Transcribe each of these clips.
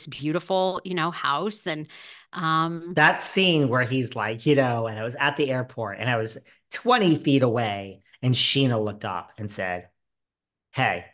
beautiful, house. And That scene where he's like, and I was at the airport and I was 20 feet away, and Sheena looked up and said, "Hey."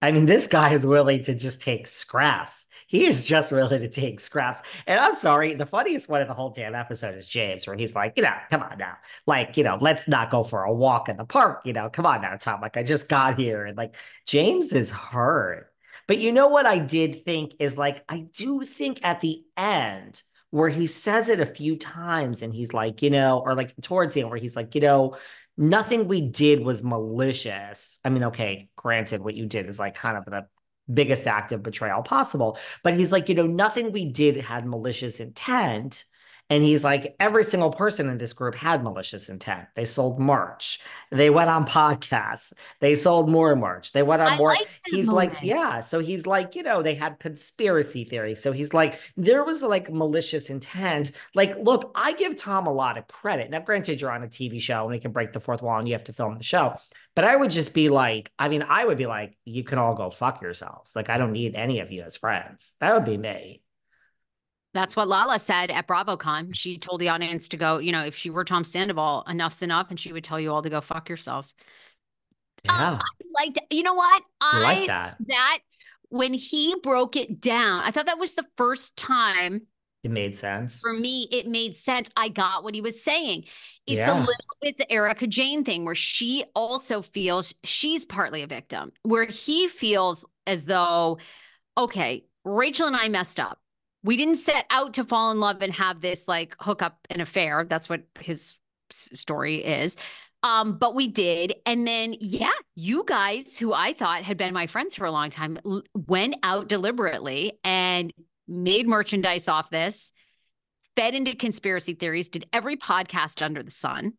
I mean, this guy is willing to just take scraps. He is just willing to take scraps. And I'm sorry, the funniest one of the whole damn episode is James, where he's like, come on now. Like, let's not go for a walk in the park. Come on now, Tom. Like, I just got here. And like, James is hurt. But you know what I did think is like, I do think at the end, where he says it a few times and he's like, or like towards the end where he's like, nothing we did was malicious. I mean, okay, granted, what you did is like kind of the biggest act of betrayal possible. But he's like, nothing we did had malicious intent. And he's like, every single person in this group had malicious intent. They sold merch. They went on podcasts. They sold more merch. They went on I more. like that He's like, moment. yeah. So he's like, they had conspiracy theories. So he's like, there was like malicious intent. Like, look, I give Tom a lot of credit. Now, granted, you're on a TV show and it can break the fourth wall and you have to film the show. But I would just be like, I mean, I would be like, you can all go fuck yourselves. Like, I don't need any of you as friends. That would be me. That's what Lala said at BravoCon. She told the audience to go, if she were Tom Sandoval, enough's enough, and she would tell you all to go fuck yourselves. Yeah. I liked, you know what? You like that. That when he broke it down, I thought that was the first time It made sense. for me it made sense. I got what he was saying. It's a little Yeah. bit the Erica Jane thing where she also feels she's partly a victim, where he feels as though, okay, Rachel and I messed up. We didn't set out to fall in love and have this like hookup and affair. That's what his story is. But we did. And then, yeah, you guys, who I thought had been my friends for a long time, went out deliberately and made merchandise off this, fed into conspiracy theories, did every podcast under the sun.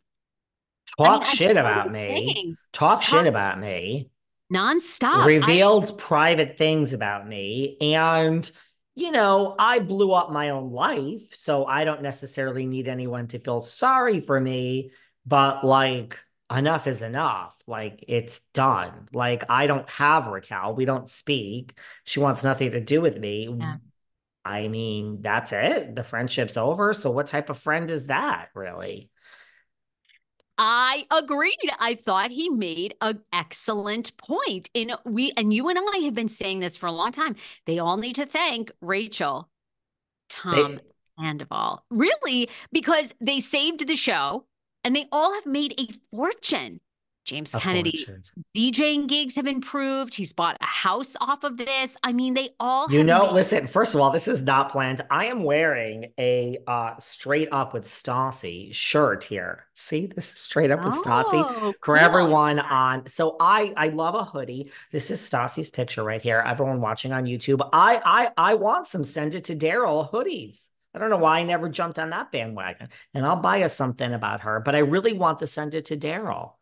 I mean, Talk I get shit what about you're me. saying. Talk shit Talk about me. nonstop. Revealed private things about me. And, I blew up my own life. So I don't necessarily need anyone to feel sorry for me. But like, enough is enough. Like, it's done. Like, I don't have Raquel. We don't speak. She wants nothing to do with me. Yeah. I mean, that's it. The friendship's over. So what type of friend is that, really? I agreed. I thought he made an excellent point. And you and I have been saying this for a long time. They all need to thank Rachel, Tom, They Sandoval. Really, because they saved the show and they all have made a fortune. James a Kennedy, fortune. DJing gigs have improved. He's bought a house off of this. I mean, they all have made. Listen, first of all, this is not planned. I am wearing a straight up with Stassi shirt here. See, this is straight up with Stassi Oh, for cool. everyone on. So I love a hoodie. This is Stassi's picture right here. Everyone watching on YouTube. I want some send it to Daryl hoodies. I don't know why I never jumped on that bandwagon. And I'll buy us something about her, but I really want to send it to Daryl.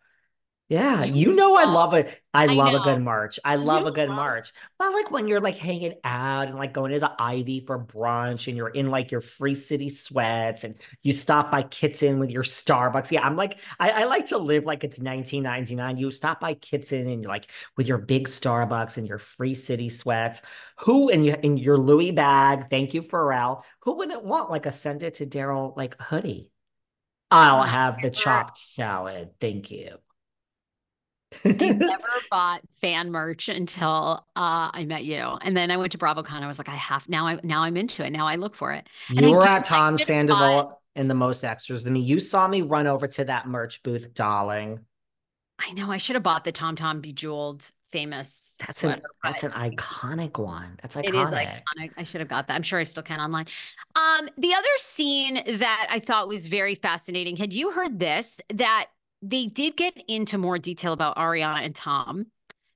Yeah, You I love, love it. I I love a know. good march. I love You a good love march. But like when you're like hanging out and like going to the Ivy for brunch and you're in like your Free City sweats and you stop by Kitson with your Starbucks. Yeah, I'm like, I like to live like it's 1999. You stop by Kitson and you're like with your big Starbucks and your Free City sweats. Who and you in your Louis bag? Thank you, Pharrell. Who wouldn't want like a send it to Daryl like hoodie? I'll I have the never chopped salad. Thank you. I never bought fan merch until I met you. And then I went to BravoCon. I was like, I have now I'm into it. Now I look for it. And You I were do at I Tom should have bought Sandoval in the most extras than me. You saw me run over to that merch booth, darling. I know I should have bought the Tom Tom Bejeweled famous sweater, That's but an iconic one. That's it is iconic. iconic. I should have got that. I'm sure I still can online. The other scene that I thought was very fascinating, had you heard this? That they did get into more detail about Ariana and Tom,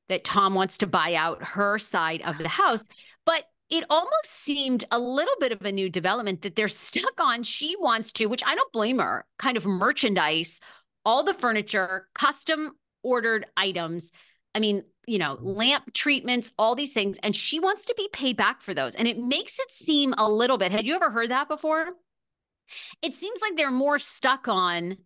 that Tom wants to buy out her side of the Yes. house. But it almost seemed a little bit of a new development that they're stuck on. She wants to, which I don't blame her, kind of merchandise, all the furniture, custom ordered items. I mean, lamp treatments, all these things. And she wants to be paid back for those. And it makes it seem a little bit, had you ever heard that before? It seems like they're more stuck on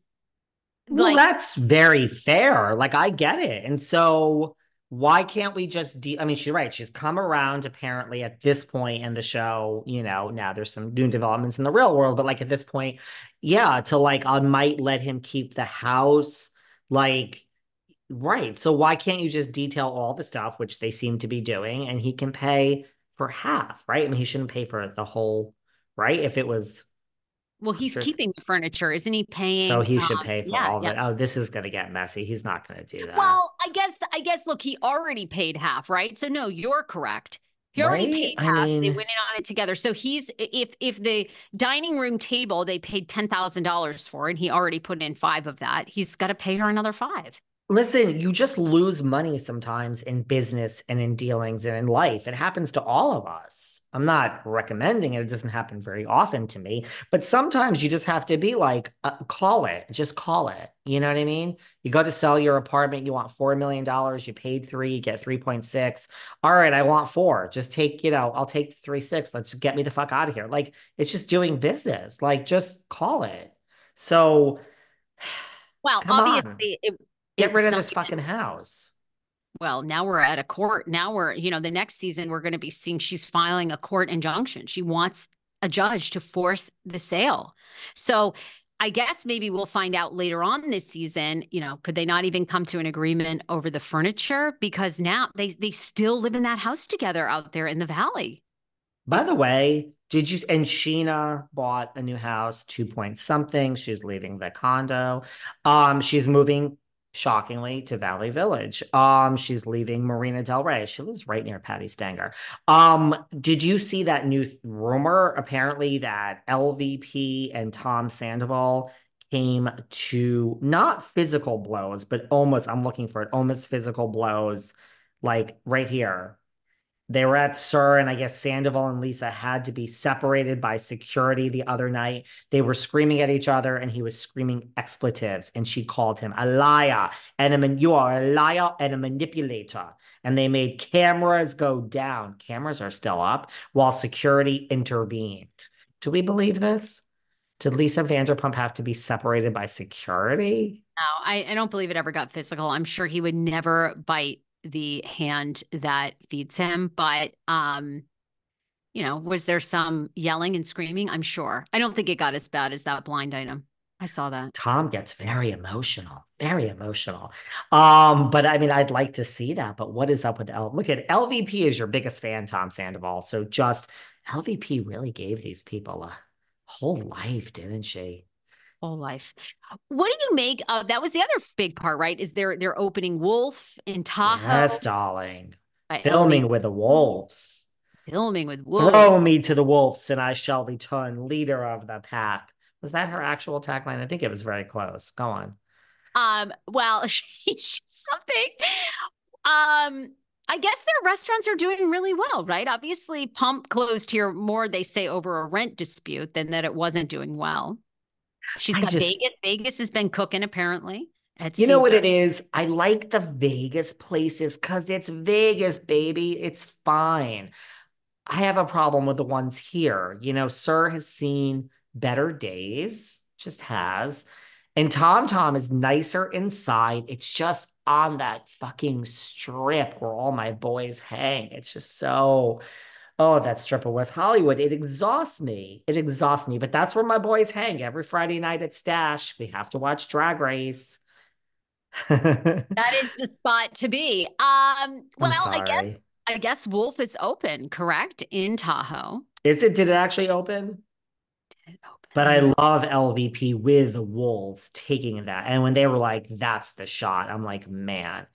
Well, like, that's very fair. Like I get it. And so why can't we just I mean, she's right. She's come around apparently at this point in the show, now there's some new developments in the real world, but like at this point, yeah, to like I might let him keep the house. Like, right. So why can't you just detail all the stuff, which they seem to be doing, and he can pay for half, right? I mean, he shouldn't pay for the whole, right? If it was Well, he's 100, keeping the furniture, isn't he so paying? he should pay for Yeah, all of yeah. it. Oh, this is going to get messy. He's not going to do that. Well, I guess, look, he already paid half, right? So no, you're correct. He already Right? paid I half. They mean, went in on it together. So he's if the dining room table they paid $10,000 for, and he already put in five of that, he's got to pay her another five. listen, you just lose money sometimes in business and in dealings and in life. It happens to all of us. I'm not recommending it. It doesn't happen very often to me, but sometimes you just have to be like, call it, just call it. You know what I mean? You go to sell your apartment, you want $4 million, you paid three, you get 3.6. All right, I want four. Just take, I'll take the 3.6. Let's get me the fuck out of here. Like, it's just doing business. Like, just call it. So, Well, come on. obviously Get rid it's of not this fucking house. well, now we're at a court. Now we're, the next season we're going to be seeing she's filing a court injunction. She wants a judge to force the sale. So I guess maybe we'll find out later on this season, could they not even come to an agreement over the furniture? Because now they still live in that house together out there in the valley. By the way, and Sheena bought a new house, 2 point something. She's leaving the condo. She's moving, shockingly, to Valley Village. She's leaving Marina Del Rey. She lives right near Patty Stanger. Did you see that new rumor? Apparently that LVP and Tom Sandoval came to not physical blows, but almost, I'm looking for it, almost physical blows, like right here. They were at SUR, and I guess Sandoval and Lisa had to be separated by security the other night. They were screaming at each other, and he was screaming expletives, and she called him a liar, and you are a liar and a manipulator. And they made cameras go down. Cameras are still up while security intervened. Do we believe this? Did Lisa Vanderpump have to be separated by security? No, I don't believe it ever got physical. I'm sure he would never bite the hand that feeds him, but was there some yelling and screaming? I'm sure. I don't think it got as bad as that blind item. I saw that. Tom gets very emotional, very emotional. But I mean, I'd like to see that. But what is up with Look at LVP is your biggest fan, Tom Sandoval. So just LVP really gave these people a whole life, didn't she? Whole life. What do you make of that? Was the other big part, right? Is they're opening Wolf in Yes, Tahoe darling. by Filming with the LVP, wolves. filming with Wolf. Throw me to the wolves and I shall return leader of the pack. Was that her actual tagline? I think it was very close. Go on. Well, she's something. I guess their restaurants are doing really well, right? Obviously, Pump closed here more, they say, over a rent dispute than that it wasn't doing well. She's I got just, Vegas. Vegas has been cooking apparently at You know what Caesar. it is? I like the Vegas places because it's Vegas, baby. It's fine. I have a problem with the ones here. SUR has seen better days, just has. And Tom Tom is nicer inside. It's just on that fucking strip where all my boys hang. It's just so, oh, that strip of West Hollywood. It exhausts me. It exhausts me. But that's where my boys hang every Friday night at Stash. We have to watch Drag Race. That is the spot to be. I'm Well, I guess sorry. I guess Wolf is open, correct? In Tahoe. Did it actually open? Did it But I open? love LVP with the Wolves taking that. And when they were like, that's the shot, I'm like, man,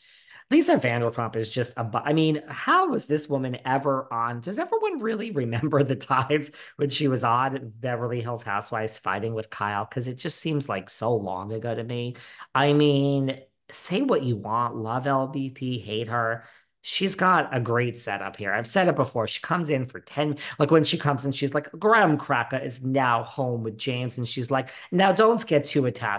Lisa Vanderpump is just I mean, how was this woman ever on? Does everyone really remember the times when she was on Beverly Hills Housewives fighting with Kyle? Because it just seems like so long ago to me. I mean, say what you want, love LVP, hate her. She's got a great setup here. I've said it before. She comes in for 10, like when she comes in, she's like, Graham Cracker is now home with James. And she's like, now don't get too attached.